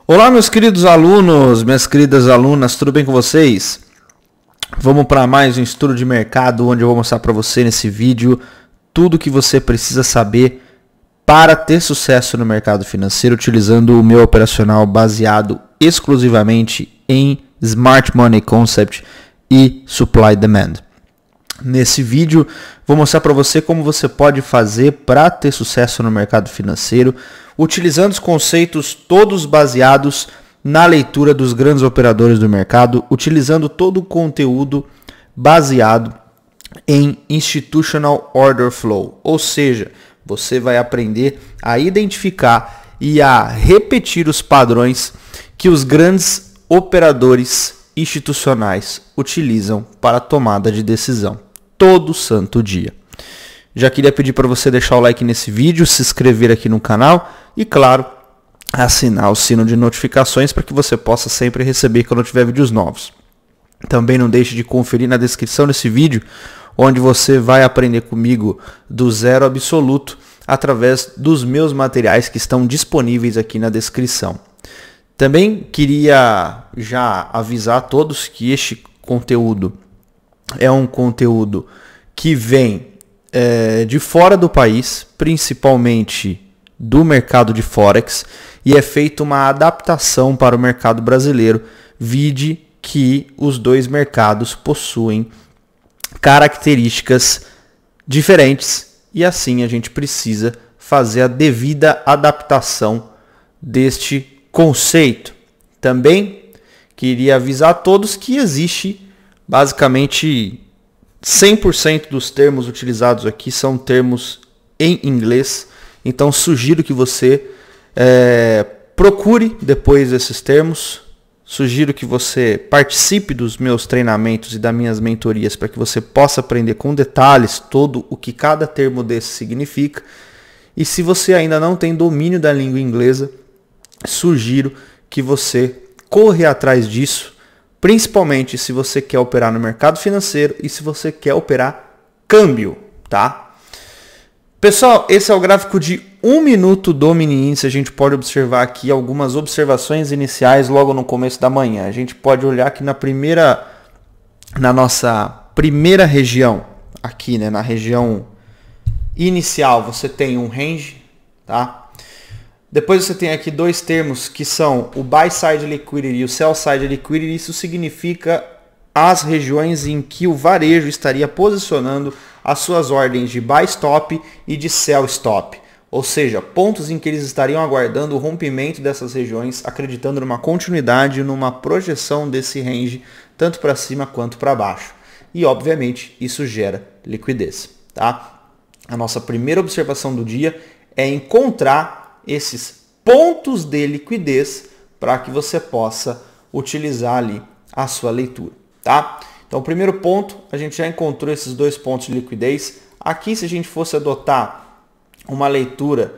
Olá, meus queridos alunos, minhas queridas alunas, tudo bem com vocês? Vamos para mais um estudo de mercado, onde eu vou mostrar para você nesse vídeo tudo o que você precisa saber para ter sucesso no mercado financeiro, utilizando o meu operacional baseado exclusivamente em Smart Money Concept e Supply Demand. Nesse vídeo, vou mostrar para você como você pode fazer para ter sucesso no mercado financeiro, utilizando os conceitos todos baseados na leitura dos grandes operadores do mercado, utilizando todo o conteúdo baseado em Institutional Order Flow, ou seja, você vai aprender a identificar e a repetir os padrões que os grandes operadores institucionais utilizam para a tomada de decisão todo santo dia. Já queria pedir para você deixar o like nesse vídeo, se inscrever aqui no canal e, claro, assinar o sino de notificações para que você possa sempre receber quando eu tiver vídeos novos. Também não deixe de conferir na descrição desse vídeo, onde você vai aprender comigo do zero absoluto através dos meus materiais que estão disponíveis aqui na descrição. Também queria já avisar a todos que este conteúdo é um conteúdo que vem de fora do país, principalmente do mercado de Forex, e é feita uma adaptação para o mercado brasileiro, vide que os dois mercados possuem características diferentes e assim a gente precisa fazer a devida adaptação deste conceito. Também queria avisar a todos que existe basicamente 100% dos termos utilizados aqui são termos em inglês, então sugiro que você procure depois esses termos, sugiro que você participe dos meus treinamentos e das minhas mentorias para que você possa aprender com detalhes todo o que cada termo desse significa. E se você ainda não tem domínio da língua inglesa, sugiro que você corra atrás disso, principalmente se você quer operar no mercado financeiro e se você quer operar câmbio, tá? Pessoal, esse é o gráfico de 1 minuto do mini índice. A gente pode observar aqui algumas observações iniciais logo no começo da manhã. A gente pode olhar aqui na nossa primeira região, aqui, né, na região inicial, você tem um range, tá? Depois você tem aqui dois termos que são o Buy Side Liquidity e o Sell Side Liquidity. Isso significa as regiões em que o varejo estaria posicionando as suas ordens de Buy Stop e de Sell Stop. Ou seja, pontos em que eles estariam aguardando o rompimento dessas regiões, acreditando numa continuidade, numa projeção desse range, tanto para cima quanto para baixo. E, obviamente, isso gera liquidez, tá? A nossa primeira observação do dia é encontrar esses pontos de liquidez para que você possa utilizar ali a sua leitura, tá? Então, o primeiro ponto, a gente já encontrou esses dois pontos de liquidez. Aqui, se a gente fosse adotar uma leitura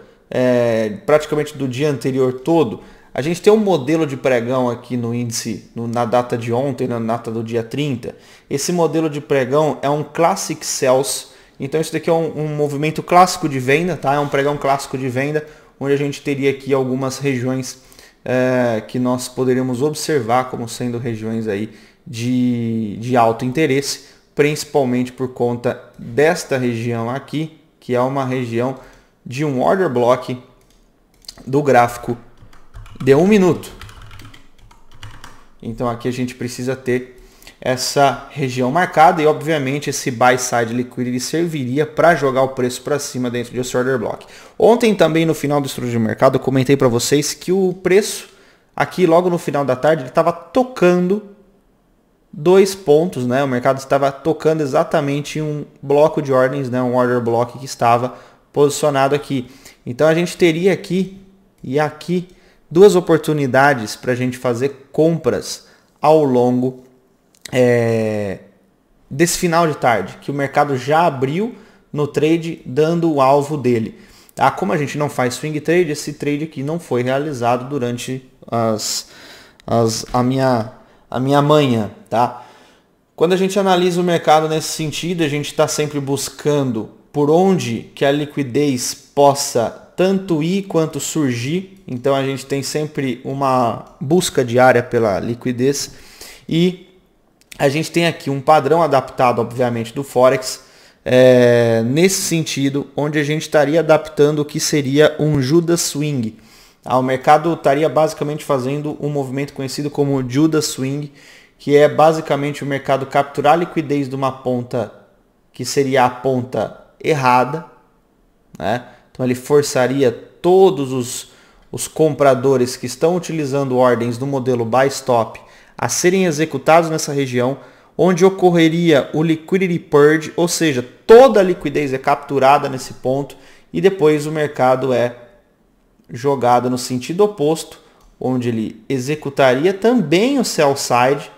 praticamente do dia anterior todo, a gente tem um modelo de pregão aqui no índice, na data de ontem, na data do dia 30. Esse modelo de pregão é um Classic Sells. Então, isso daqui é um movimento clássico de venda, tá? É um pregão clássico de venda, onde a gente teria aqui algumas regiões que nós poderíamos observar como sendo regiões aí de alto interesse, principalmente por conta desta região aqui, que é uma região de um order block do gráfico de 1 minuto. Então aqui a gente precisa ter essa região marcada e, obviamente, esse Buy Side Liquidity serviria para jogar o preço para cima dentro desse order block. Ontem também, no final do estudo de mercado, eu comentei para vocês que o preço aqui logo no final da tarde ele estava tocando dois pontos, né? O mercado estava tocando exatamente um bloco de ordens, né? Um order block que estava posicionado aqui. Então a gente teria aqui e aqui duas oportunidades para a gente fazer compras ao longo desse final de tarde, que o mercado já abriu no trade dando o alvo dele, tá? Como a gente não faz swing trade, esse trade aqui não foi realizado durante a minha manhã, tá? Quando a gente analisa o mercado nesse sentido, a gente está sempre buscando por onde que a liquidez possa tanto ir quanto surgir então a gente tem sempre uma busca diária pela liquidez e a gente tem aqui um padrão adaptado, obviamente, do Forex, nesse sentido, onde a gente estaria adaptando o que seria um Judas Swing. O mercado estaria basicamente fazendo um movimento conhecido como Judas Swing, que é basicamente o mercado capturar a liquidez de uma ponta que seria a ponta errada, né? Então ele forçaria todos os compradores que estão utilizando ordens do modelo Buy Stop a serem executados nessa região, onde ocorreria o Liquidity Purge, ou seja, toda a liquidez é capturada nesse ponto e depois o mercado é jogado no sentido oposto, onde ele executaria também o Sell Side,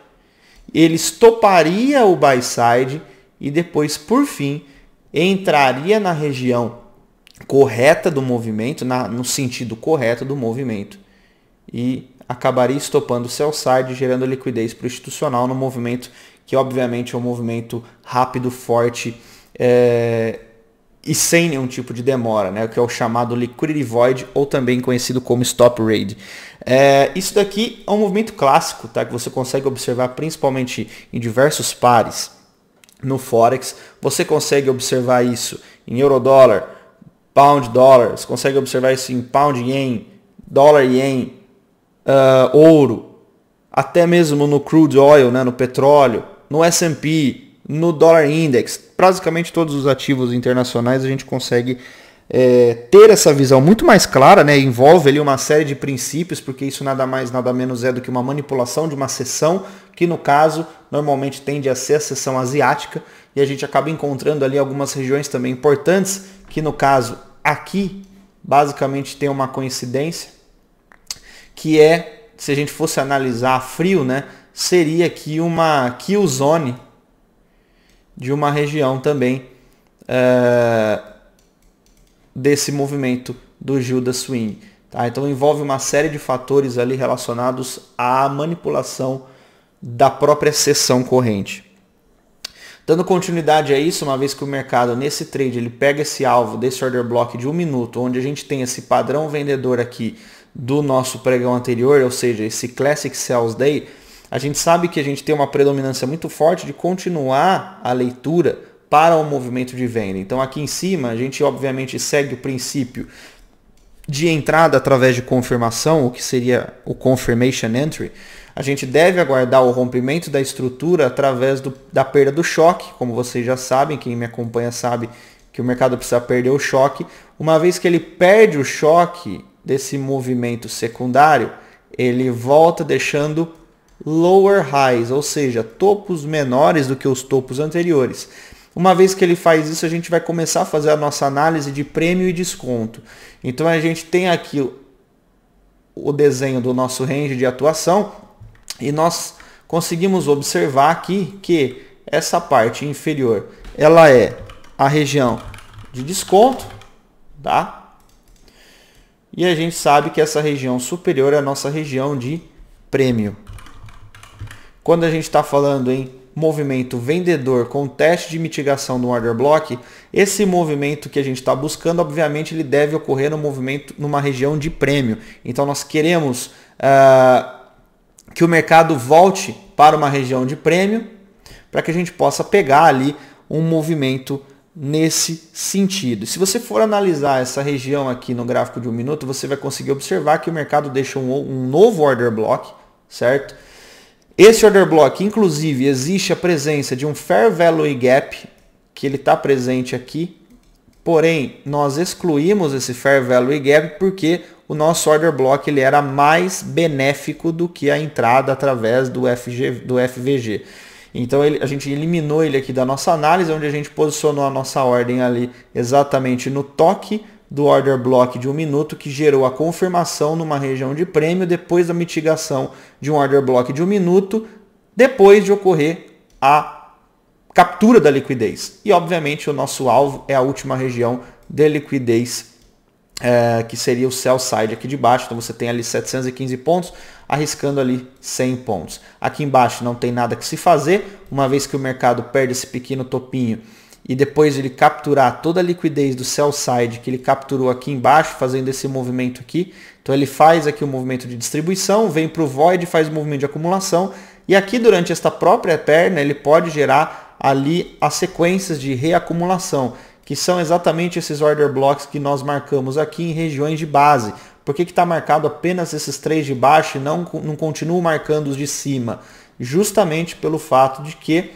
ele estoparia o Buy Side e depois, por fim, entraria na região correta do movimento, no sentido correto do movimento, e acabaria estopando o sell side, gerando liquidez para o institucional no movimento que obviamente é um movimento rápido, forte e sem nenhum tipo de demora, né? O que é o chamado Liquidity Void, ou também conhecido como Stop Raid. Isso daqui é um movimento clássico, tá? Que você consegue observar principalmente em diversos pares no Forex. Você consegue observar isso em euro-dólar, pound-dólar, você consegue observar isso em pound-yen, dólar-yen, ouro, até mesmo no crude oil, né, no petróleo, no S&P, no dólar index, praticamente todos os ativos internacionais a gente consegue ter essa visão muito mais clara, né? Envolve ali uma série de princípios, porque isso nada mais nada menos é do que uma manipulação de uma seção, que no caso normalmente tende a ser a seção asiática, e a gente acaba encontrando ali algumas regiões também importantes, que no caso aqui basicamente tem uma coincidência, que se a gente fosse analisar a frio, né, seria aqui uma kill zone de uma região também desse movimento do Judas Swing. Tá? Então envolve uma série de fatores ali relacionados à manipulação da própria seção corrente. Dando continuidade a isso, uma vez que o mercado nesse trade ele pega esse alvo desse order block de 1 minuto, onde a gente tem esse padrão vendedor aqui do nosso pregão anterior, ou seja, esse Classic Sales Day, a gente sabe que a gente tem uma predominância muito forte de continuar a leitura para o movimento de venda. Então aqui em cima a gente obviamente segue o princípio de entrada através de confirmação, o que seria o Confirmation Entry. A gente deve aguardar o rompimento da estrutura através da perda do choque, como vocês já sabem, quem me acompanha sabe que o mercado precisa perder o choque. Uma vez que ele perde o choque desse movimento secundário, ele volta deixando lower highs, ou seja, topos menores do que os topos anteriores. Uma vez que ele faz isso, a gente vai começar a fazer a nossa análise de prêmio e desconto. Então a gente tem aqui o desenho do nosso range de atuação e nós conseguimos observar aqui que essa parte inferior ela é a região de desconto, tá? E a gente sabe que essa região superior é a nossa região de prêmio. Quando a gente está falando em movimento vendedor com teste de mitigação do order block, esse movimento que a gente está buscando, obviamente, ele deve ocorrer no movimento numa região de prêmio. Então nós queremos que o mercado volte para uma região de prêmio para que a gente possa pegar ali um movimento nesse sentido. Se você for analisar essa região aqui no gráfico de 1 minuto, você vai conseguir observar que o mercado deixa um novo order block, certo? Esse order block, inclusive, existe a presença de um Fair Value Gap, que ele está presente aqui, porém, nós excluímos esse Fair Value Gap porque o nosso order block ele era mais benéfico do que a entrada através do FVG. Então a gente eliminou ele aqui da nossa análise, onde a gente posicionou a nossa ordem ali exatamente no toque do order block de 1 minuto, que gerou a confirmação numa região de prêmio depois da mitigação de um order block de 1 minuto, depois de ocorrer a captura da liquidez. E obviamente o nosso alvo é a última região de liquidez, que seria o sell side aqui de baixo. Então você tem ali 715 pontos, arriscando ali 100 pontos. Aqui embaixo não tem nada que se fazer, uma vez que o mercado perde esse pequeno topinho e depois ele capturar toda a liquidez do sell side que ele capturou aqui embaixo, fazendo esse movimento aqui. Então ele faz aqui o movimento de distribuição, vem para o void, faz o movimento de acumulação, e aqui durante esta própria perna ele pode gerar ali as sequências de reacumulação, que são exatamente esses order blocks que nós marcamos aqui em regiões de base. Por que está marcado apenas esses 3 de baixo e não continuo marcando os de cima? Justamente pelo fato de que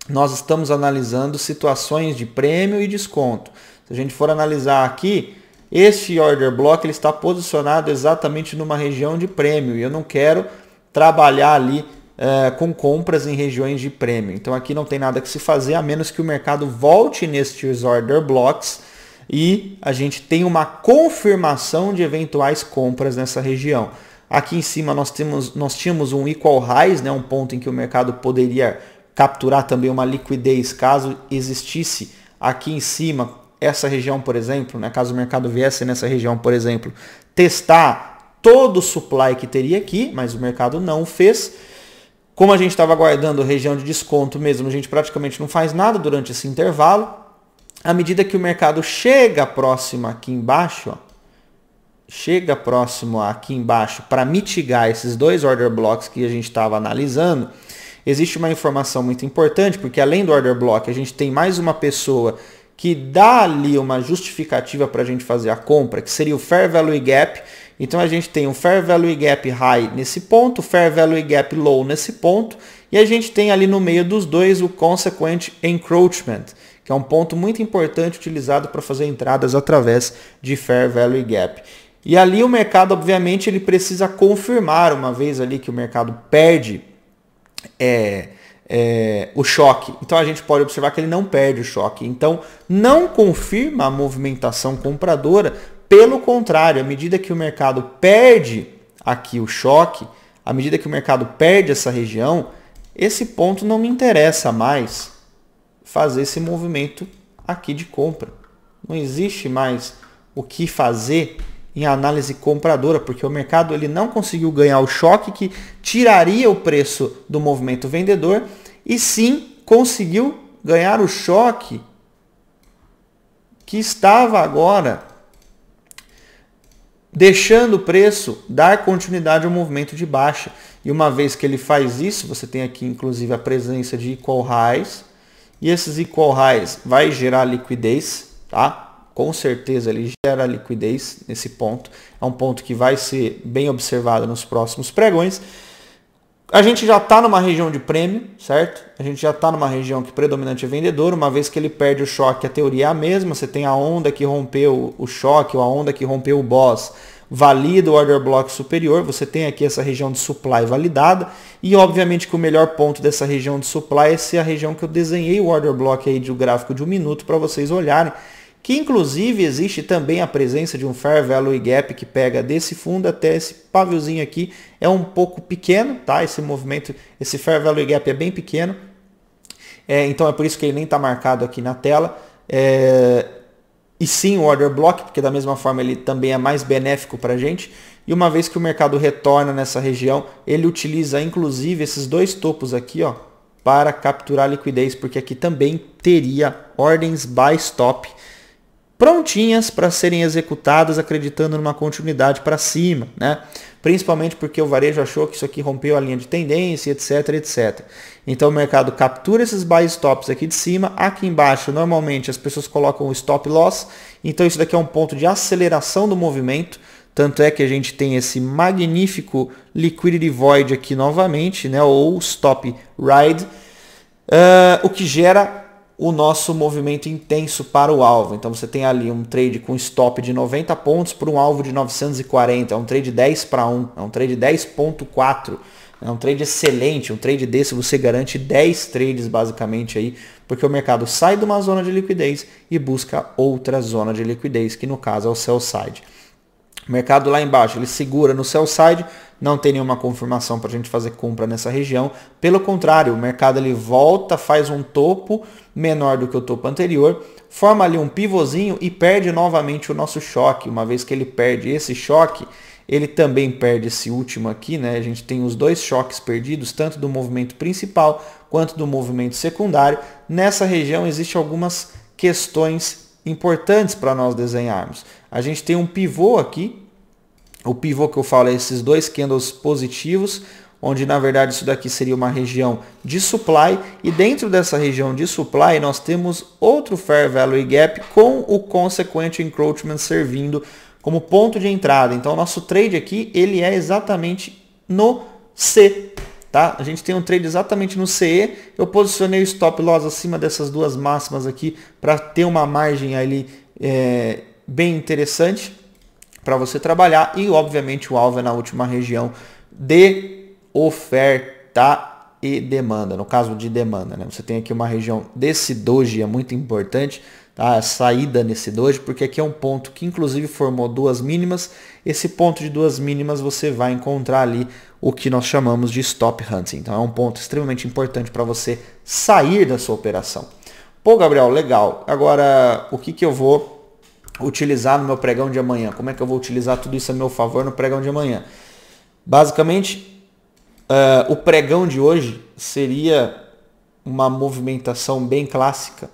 nós estamos analisando situações de prêmio e desconto. Se a gente for analisar aqui, este order block ele está posicionado exatamente numa região de prêmio e eu não quero trabalhar ali com compras em regiões de prêmio. Então aqui não tem nada que se fazer, a menos que o mercado volte nestes order blocks e a gente tenha uma confirmação de eventuais compras nessa região. Aqui em cima nós tínhamos um equal highs, né, um ponto em que o mercado poderia capturar também uma liquidez caso existisse aqui em cima essa região, por exemplo, né, caso o mercado viesse nessa região, por exemplo, testar todo o supply que teria aqui, mas o mercado não fez. Como a gente estava aguardando a região de desconto mesmo, a gente praticamente não faz nada durante esse intervalo. À medida que o mercado chega próximo aqui embaixo, para mitigar esses 2 order blocks que a gente estava analisando, existe uma informação muito importante, porque além do order block, a gente tem mais uma pessoa que dá ali uma justificativa para a gente fazer a compra, que seria o Fair Value Gap. Então a gente tem um Fair Value Gap High nesse ponto, Fair Value Gap Low nesse ponto, e a gente tem ali no meio dos dois o Consequent Encroachment, que é um ponto muito importante utilizado para fazer entradas através de Fair Value Gap. E ali o mercado, obviamente, ele precisa confirmar, uma vez ali que o mercado perde o choque. Então a gente pode observar que ele não perde o choque. Então não confirma a movimentação compradora. Pelo contrário, à medida que o mercado perde aqui o choque, à medida que o mercado perde essa região, esse ponto não me interessa mais fazer esse movimento aqui de compra. Não existe mais o que fazer em análise compradora, porque o mercado ele não conseguiu ganhar o choque que tiraria o preço do movimento vendedor, e sim conseguiu ganhar o choque que estava agora deixando o preço dar continuidade ao movimento de baixa. E uma vez que ele faz isso, você tem aqui inclusive a presença de equal highs, e esses equal highs vai gerar liquidez, tá? Com certeza ele gera liquidez nesse ponto. É um ponto que vai ser bem observado nos próximos pregões. A gente já está numa região de prêmio, certo? A gente já está numa região que predominante é vendedor. Uma vez que ele perde o choque, a teoria é a mesma. Você tem a onda que rompeu o choque ou a onda que rompeu o boss, valida o order block superior. Você tem aqui essa região de supply validada. E obviamente que o melhor ponto dessa região de supply é ser a região que eu desenhei o order block aí de um gráfico de 1 minuto para vocês olharem. Que inclusive existe também a presença de um Fair Value Gap que pega desse fundo até esse paviozinho aqui. É um pouco pequeno, tá? Esse movimento, esse Fair Value Gap é bem pequeno. Então é por isso que ele nem está marcado aqui na tela. E sim o Order Block, porque da mesma forma ele também é mais benéfico para a gente. E uma vez que o mercado retorna nessa região, ele utiliza inclusive esses 2 topos aqui, ó, para capturar liquidez, porque aqui também teria ordens buy stop prontinhas para serem executadas, acreditando numa continuidade para cima, né? Principalmente porque o varejo achou que isso aqui rompeu a linha de tendência, etc, etc. Então o mercado captura esses buy stops aqui de cima. Aqui embaixo, normalmente, as pessoas colocam o stop loss. Então isso daqui é um ponto de aceleração do movimento. Tanto é que a gente tem esse magnífico liquidity void aqui novamente, né? Ou stop ride, o que gera o nosso movimento intenso para o alvo. Então você tem ali um trade com stop de 90 pontos para um alvo de 940, é um trade 10 para 1, é um trade 10.4, é um trade excelente, um trade desse você garante 10 trades basicamente aí, porque o mercado sai de uma zona de liquidez e busca outra zona de liquidez, que no caso é o sell side. O mercado lá embaixo, ele segura no sell side, não tem nenhuma confirmação para a gente fazer compra nessa região. Pelo contrário, o mercado ele volta, faz um topo menor do que o topo anterior, forma ali um pivôzinho e perde novamente o nosso choque. Uma vez que ele perde esse choque, ele também perde esse último aqui, né? A gente tem os dois choques perdidos, tanto do movimento principal quanto do movimento secundário. Nessa região existem algumas questões importantes para nós desenharmos. A gente tem um pivô aqui, o pivô que eu falo é esses dois candles positivos, onde na verdade isso daqui seria uma região de supply, e dentro dessa região de supply nós temos outro Fair Value Gap com o Consequent Encroachment servindo como ponto de entrada. Então o nosso trade aqui ele é exatamente no C, tá? A gente tem um trade exatamente no CE, eu posicionei o stop loss acima dessas duas máximas aqui para ter uma margem ali bem interessante para você trabalhar, e obviamente o alvo é na última região de oferta e demanda, no caso de demanda, né? Você tem aqui uma região desse doji, é muito importante, tá? A saída nesse doji, porque aqui é um ponto que inclusive formou duas mínimas. Esse ponto de duas mínimas você vai encontrar ali o que nós chamamos de stop hunting. Então é um ponto extremamente importante para você sair da sua operação. Pô, Gabriel, legal. Agora, o que eu vou utilizar no meu pregão de amanhã? Como é que eu vou utilizar tudo isso a meu favor no pregão de amanhã? Basicamente, o pregão de hoje seria uma movimentação bem clássica,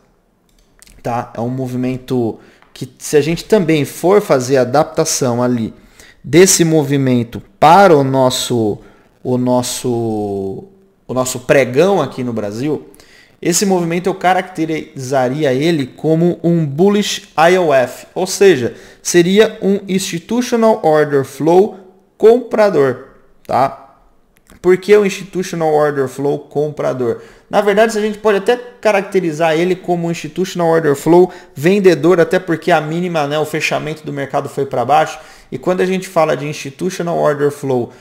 tá? É um movimento que, se a gente também for fazer a adaptação ali desse movimento para o nosso pregão aqui no Brasil, esse movimento eu caracterizaria ele como um bullish IOF, ou seja, seria um Institutional Order Flow comprador, tá? Por que o Institutional Order Flow comprador? Na verdade, a gente pode até caracterizar ele como um Institutional Order Flow vendedor, até porque a mínima, né, o fechamento do mercado foi para baixo. E quando a gente fala de Institutional Order Flow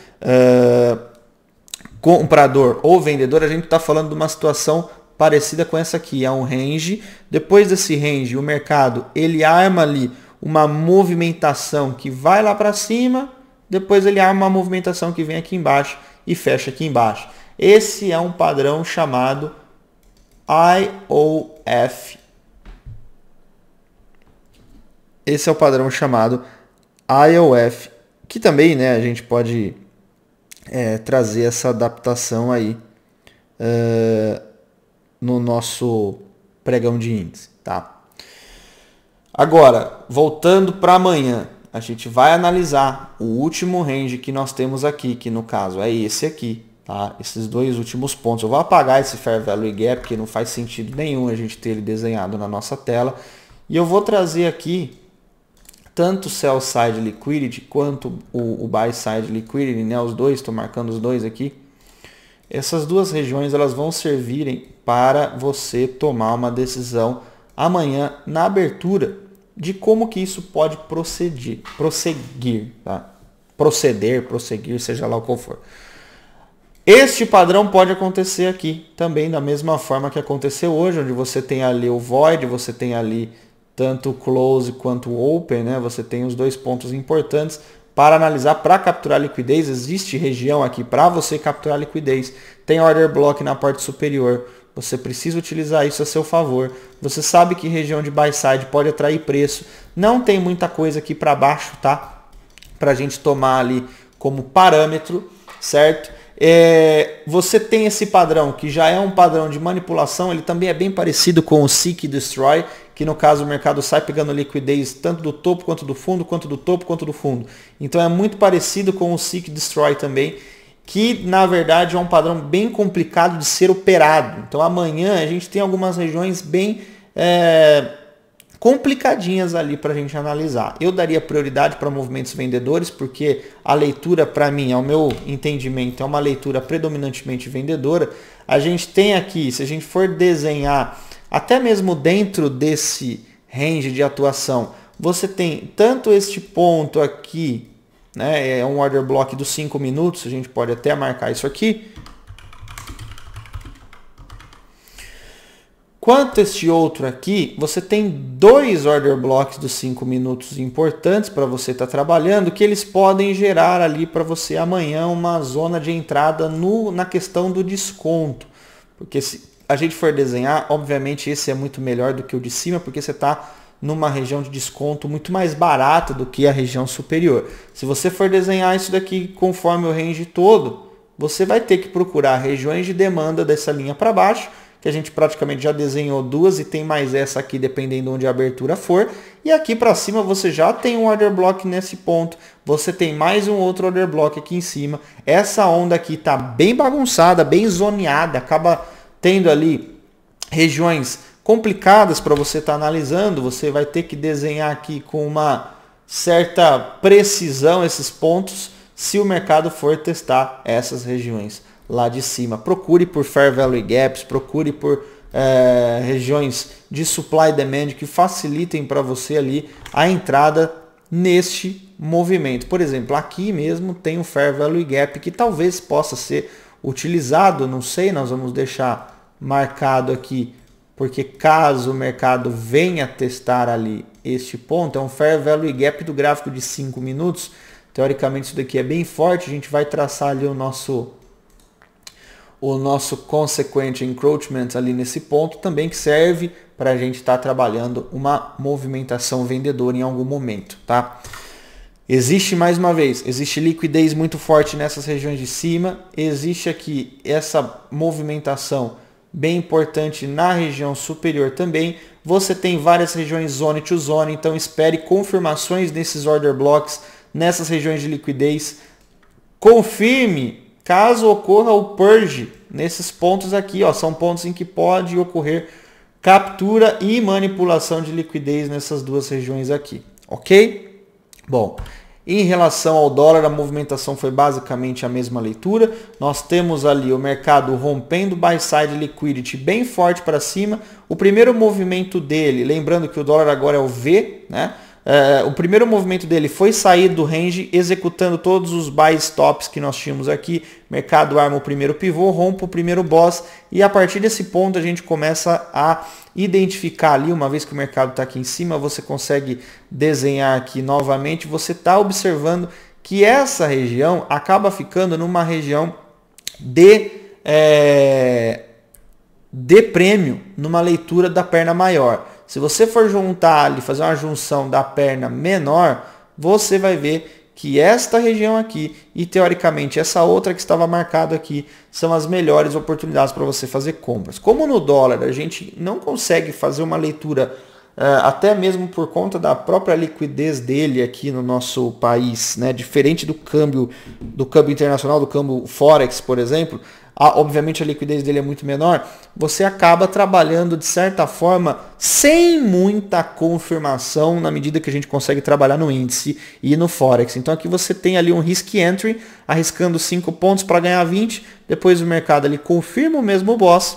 comprador ou vendedor, a gente está falando de uma situação parecida com essa aqui. É um range. Depois desse range, o mercado ele arma ali uma movimentação que vai lá para cima. Depois ele arma uma movimentação que vem aqui embaixo e fecha aqui embaixo. Esse é um padrão chamado IOF. Esse é o padrão chamado IOF, que também, né, a gente pode trazer essa adaptação aí no nosso pregão de índice, tá? Agora, voltando para amanhã, a gente vai analisar o último range que nós temos aqui, que no caso é esse aqui, tá? Esses dois últimos pontos. Eu vou apagar esse Fair Value Gap, porque não faz sentido nenhum a gente ter ele desenhado na nossa tela. E eu vou trazer aqui tanto o Sell Side Liquidity quanto o Buy Side Liquidity, né? Os dois, estou marcando os dois aqui. Essas duas regiões elas vão servirem para você tomar uma decisão amanhã na abertura de como que isso pode prosseguir, tá? Prosseguir, seja lá o qual for. Este padrão pode acontecer aqui também da mesma forma que aconteceu hoje, onde você tem ali o void, você tem ali tanto o close quanto o open, né? Você tem os dois pontos importantes para analisar, para capturar liquidez. Existe região aqui para você capturar liquidez. Tem order block na parte superior. Você precisa utilizar isso a seu favor. Você sabe que região de buy side pode atrair preço. Não tem muita coisa aqui para baixo, tá? Para a gente tomar ali como parâmetro, certo? Você tem esse padrão que já é um padrão de manipulação. Ele também é bem parecido com o Seek Destroy, que no caso o mercado sai pegando liquidez tanto do topo quanto do fundo, quanto do topo quanto do fundo. Então é muito parecido com o Seek Destroy também, que na verdade é um padrão bem complicado de ser operado. Então amanhã a gente tem algumas regiões bem complicadinhas ali para a gente analisar. Eu daria prioridade para movimentos vendedores, porque a leitura para mim, ao meu entendimento, é uma leitura predominantemente vendedora. A gente tem aqui, se a gente for desenhar, até mesmo dentro desse range de atuação, você tem tanto este ponto aqui, né, é um order block dos 5 minutos, a gente pode até marcar isso aqui, quanto este outro aqui, você tem dois order blocks dos 5 minutos importantes para você estar trabalhando, que eles podem gerar ali para você amanhã uma zona de entrada na questão do desconto. Porque se a gente for desenhar, obviamente esse é muito melhor do que o de cima, porque você está numa região de desconto muito mais barata do que a região superior. Se você for desenhar isso daqui conforme o range todo, você vai ter que procurar regiões de demanda dessa linha para baixo, que a gente praticamente já desenhou duas e tem mais essa aqui dependendo onde a abertura for. E aqui para cima você já tem um order block nesse ponto, você tem mais um outro order block aqui em cima. Essa onda aqui está bem bagunçada, bem zoneada, acaba tendo ali regiões complicadas para você estar analisando. Você vai ter que desenhar aqui com uma certa precisão esses pontos se o mercado for testar essas regiões lá de cima. Procure por Fair Value Gaps, procure por regiões de Supply e Demand que facilitem para você ali a entrada neste movimento. Por exemplo, aqui mesmo tem um Fair Value Gap que talvez possa ser utilizado, não sei, nós vamos deixar marcado aqui, porque caso o mercado venha testar ali este ponto, é um Fair Value Gap do gráfico de 5 minutos, teoricamente isso daqui é bem forte, a gente vai traçar ali o nosso consequent encroachment ali nesse ponto também, que serve para a gente estar trabalhando uma movimentação vendedora em algum momento, tá? Existe, mais uma vez, existe liquidez muito forte nessas regiões de cima, existe aqui essa movimentação bem importante na região superior também. Você tem várias regiões zone to zone, então espere confirmações desses order blocks nessas regiões de liquidez. Confirme caso ocorra o purge nesses pontos aqui, ó, são pontos em que pode ocorrer captura e manipulação de liquidez nessas duas regiões aqui, ok? Bom, em relação ao dólar, a movimentação foi basicamente a mesma leitura. Nós temos ali o mercado rompendo buy side liquidity bem forte para cima. O primeiro movimento dele, lembrando que o dólar agora é o V, né? O primeiro movimento dele foi sair do range, executando todos os buy stops que nós tínhamos aqui. Mercado arma o primeiro pivô, rompe o primeiro boss e a partir desse ponto a gente começa a identificar ali, uma vez que o mercado está aqui em cima, você consegue desenhar aqui novamente, você está observando que essa região acaba ficando numa região de prêmio, numa leitura da perna maior. Se você for juntar ali, fazer uma junção da perna menor, você vai ver que esta região aqui e teoricamente essa outra que estava marcado aqui são as melhores oportunidades para você fazer compras. Como no dólar a gente não consegue fazer uma leitura, até mesmo por conta da própria liquidez dele aqui no nosso país, né? Diferente do câmbio internacional, do câmbio Forex, por exemplo, obviamente a liquidez dele é muito menor, você acaba trabalhando de certa forma sem muita confirmação na medida que a gente consegue trabalhar no índice e no Forex. Então aqui você tem ali um risk entry, arriscando 5 pontos para ganhar 20, depois o mercado ali confirma o mesmo boss,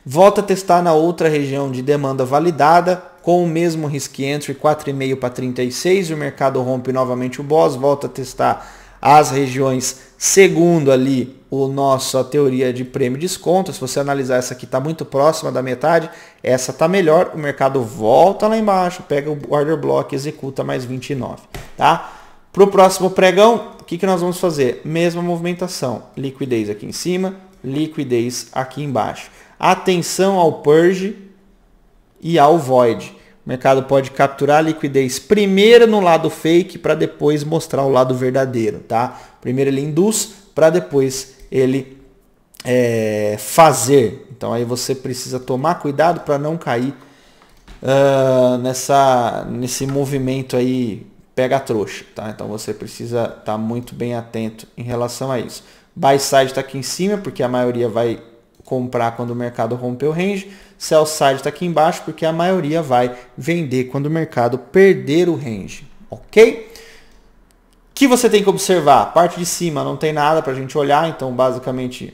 volta a testar na outra região de demanda validada, com o mesmo risk entry, 4,5 para 36, o mercado rompe novamente o boss, volta a testar as regiões segundo ali a teoria de prêmio e desconto. Se você analisar, essa aqui está muito próxima da metade, essa está melhor, o mercado volta lá embaixo, pega o order block e executa mais 29, tá? Para o próximo pregão, o que nós vamos fazer? Mesma movimentação, liquidez aqui em cima, liquidez aqui embaixo. Atenção ao purge e ao void. O mercado pode capturar a liquidez primeiro no lado fake para depois mostrar o lado verdadeiro, tá? Primeiro ele induz para depois ele fazer. Então aí você precisa tomar cuidado para não cair nesse movimento aí pega trouxa, tá? Então você precisa estar muito bem atento em relação a isso. Buy side está aqui em cima porque a maioria vai comprar quando o mercado romper o range. Sell side está aqui embaixo porque a maioria vai vender quando o mercado perder o range, ok? O que você tem que observar? A parte de cima não tem nada para a gente olhar, então basicamente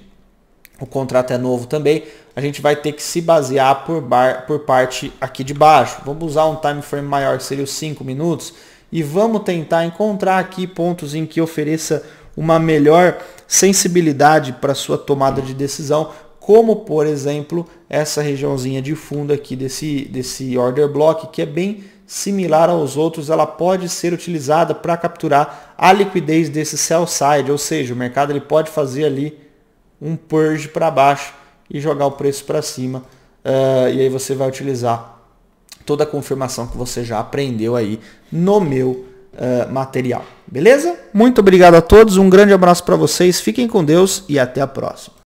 o contrato é novo também. A gente vai ter que se basear por parte aqui de baixo. Vamos usar um time frame maior, que seria os 5 minutos, e vamos tentar encontrar aqui pontos em que ofereça uma melhor sensibilidade para sua tomada de decisão, como por exemplo essa regiãozinha de fundo aqui desse order block, que é bem similar aos outros. Ela pode ser utilizada para capturar a liquidez desse sell side, ou seja, o mercado ele pode fazer ali um purge para baixo e jogar o preço para cima, e aí você vai utilizar toda a confirmação que você já aprendeu aí no meu material. Beleza? Muito obrigado a todos, um grande abraço para vocês, fiquem com Deus e até a próxima.